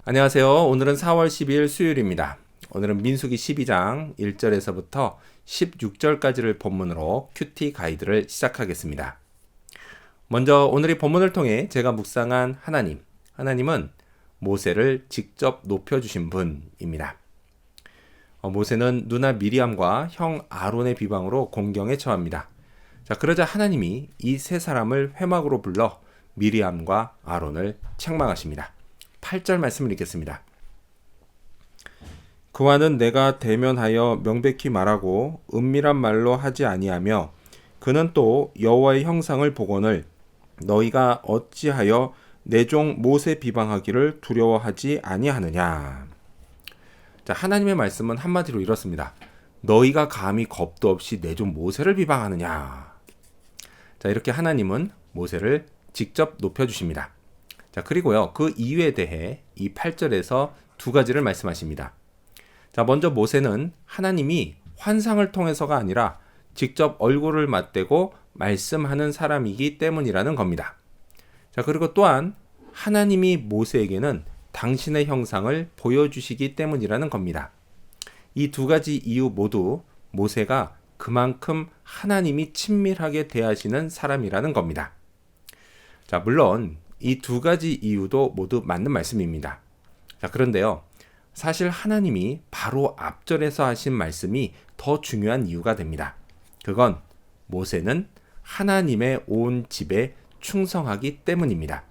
안녕하세요. 오늘은 4월 12일 수요일입니다. 오늘은 민수기 12장 1절에서부터 16절까지를 본문으로 큐티 가이드를 시작하겠습니다. 먼저 오늘 이 본문을 통해 제가 묵상한 하나님은 모세를 직접 높여주신 분입니다. 모세는 누나 미리암과 형 아론의 비방으로 공경에 처합니다. 그러자 하나님이 이 세 사람을 회막으로 불러 미리암과 아론을 책망하십니다. 8절 말씀을 읽겠습니다. 그와는 내가 대면하여 명백히 말하고 은밀한 말로 하지 아니하며 그는 또 여호와의 형상을 보거늘 너희가 어찌하여 내 종 모세 비방하기를 두려워하지 아니하느냐. 하나님의 말씀은 한마디로 이렇습니다. 너희가 감히 겁도 없이 내 종 모세를 비방하느냐. 이렇게 하나님은 모세를 직접 높여주십니다. 그리고요, 그 이유에 대해 이 8절에서 두 가지를 말씀하십니다. 먼저 모세는 하나님이 환상을 통해서가 아니라 직접 얼굴을 맞대고 말씀하는 사람이기 때문이라는 겁니다. 그리고 또한 하나님이 모세에게는 당신의 형상을 보여주시기 때문이라는 겁니다. 이 두 가지 이유 모두 모세가 그만큼 하나님이 친밀하게 대하시는 사람이라는 겁니다. 물론 이 두 가지 이유도 모두 맞는 말씀입니다. 그런데요, 사실 하나님이 바로 앞절에서 하신 말씀이 더 중요한 이유가 됩니다. 그건 모세는 하나님의 온 집에 충성하기 때문입니다.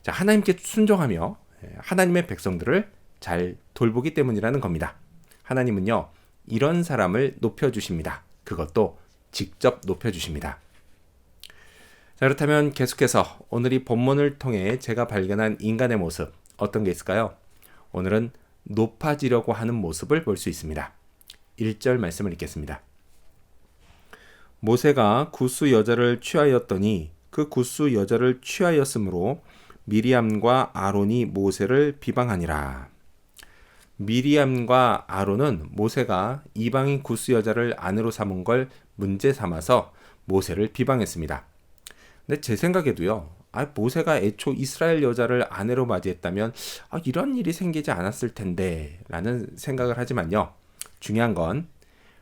하나님께 순종하며 하나님의 백성들을 잘 돌보기 때문이라는 겁니다. 하나님은요, 이런 사람을 높여주십니다. 그것도 직접 높여주십니다. 그렇다면 계속해서 오늘 이 본문을 통해 제가 발견한 인간의 모습 어떤 게 있을까요? 오늘은 높아지려고 하는 모습을 볼 수 있습니다. 1절 말씀을 읽겠습니다. 모세가 굿수 여자를 취하였더니 그 굿수 여자를 취하였으므로 미리암과 아론이 모세를 비방하니라. 미리암과 아론은 모세가 이방인 굿수 여자를 아내로 삼은 걸 문제 삼아서 모세를 비방했습니다. 근데 제 생각에도요, 모세가 애초 이스라엘 여자를 아내로 맞이했다면 이런 일이 생기지 않았을 텐데 라는 생각을 하지만요, 중요한 건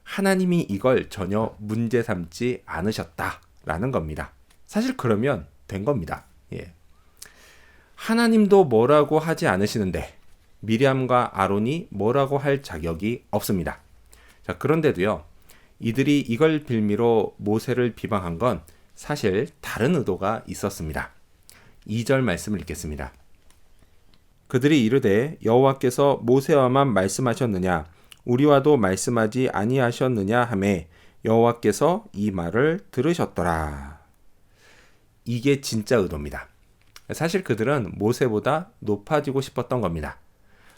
하나님이 이걸 전혀 문제 삼지 않으셨다라는 겁니다. 사실 그러면 된 겁니다. 하나님도 뭐라고 하지 않으시는데 미리암과 아론이 뭐라고 할 자격이 없습니다. 그런데도요, 이들이 이걸 빌미로 모세를 비방한 건 사실 다른 의도가 있었습니다. 2절 말씀을 읽겠습니다. 그들이 이르되 여호와께서 모세와만 말씀하셨느냐 우리와도 말씀하지 아니하셨느냐 하매 여호와께서 이 말을 들으셨더라. 이게 진짜 의도입니다. 사실 그들은 모세보다 높아지고 싶었던 겁니다.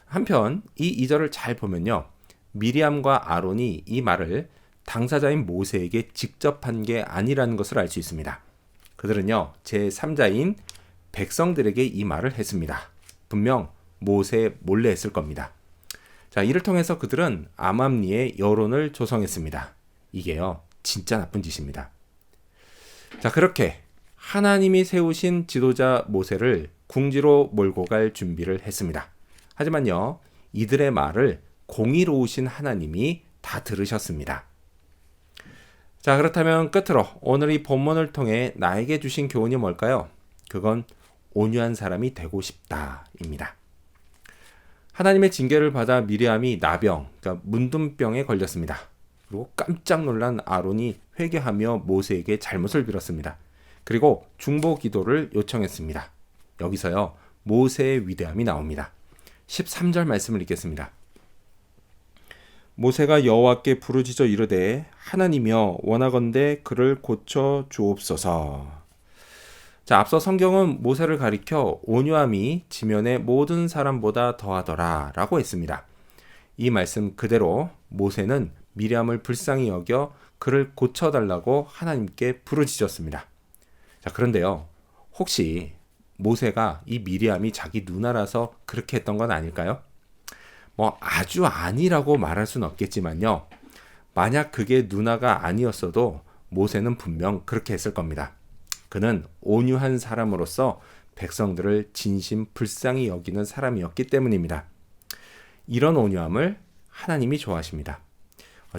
한편 이 2절을 잘 보면요, 미리암과 아론이 이 말을 당사자인 모세에게 직접 한 게 아니라는 것을 알 수 있습니다. 그들은요, 제3자인 백성들에게 이 말을 했습니다. 분명 모세 몰래 했을 겁니다. 이를 통해서 그들은 암암리의 여론을 조성했습니다. 이게요, 진짜 나쁜 짓입니다. 그렇게 하나님이 세우신 지도자 모세를 궁지로 몰고 갈 준비를 했습니다. 하지만요, 이들의 말을 공의로우신 하나님이 다 들으셨습니다. 그렇다면 끝으로 오늘 이 본문을 통해 나에게 주신 교훈이 뭘까요? 그건 온유한 사람이 되고 싶다입니다. 하나님의 징계를 받아 미리암이 나병, 그러니까 문둥병에 걸렸습니다. 그리고 깜짝 놀란 아론이 회개하며 모세에게 잘못을 빌었습니다. 그리고 중보 기도를 요청했습니다. 여기서요, 모세의 위대함이 나옵니다. 13절 말씀을 읽겠습니다. 모세가 여호와께 부르짖어 이르되 하나님이여 원하건대 그를 고쳐 주옵소서. 앞서 성경은 모세를 가리켜 온유함이 지면의 모든 사람보다 더하더라 라고 했습니다. 이 말씀 그대로 모세는 미리암을 불쌍히 여겨 그를 고쳐달라고 하나님께 부르짖었습니다. 그런데요, 혹시 모세가 이 미리암이 자기 누나라서 그렇게 했던 건 아닐까요? 아주 아니라고 말할 수는 없겠지만요, 만약 그게 누나가 아니었어도 모세는 분명 그렇게 했을 겁니다. 그는 온유한 사람으로서 백성들을 진심 불쌍히 여기는 사람이었기 때문입니다. 이런 온유함을 하나님이 좋아하십니다.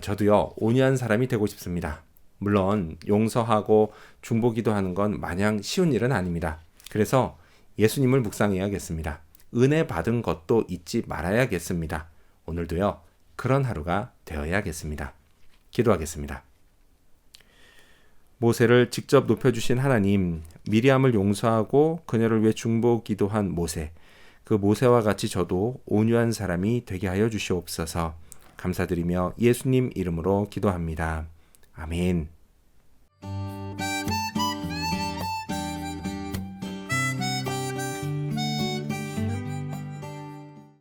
저도요, 온유한 사람이 되고 싶습니다. 물론 용서하고 중보기도하는 건 마냥 쉬운 일은 아닙니다. 그래서 예수님을 묵상해야겠습니다. 은혜 받은 것도 잊지 말아야겠습니다. 오늘도요, 그런 하루가 되어야겠습니다. 기도하겠습니다. 모세를 직접 높여주신 하나님, 미리암을 용서하고 그녀를 위해 중보기도한 모세, 그 모세와 같이 저도 온유한 사람이 되게 하여 주시옵소서. 감사드리며 예수님 이름으로 기도합니다. 아멘.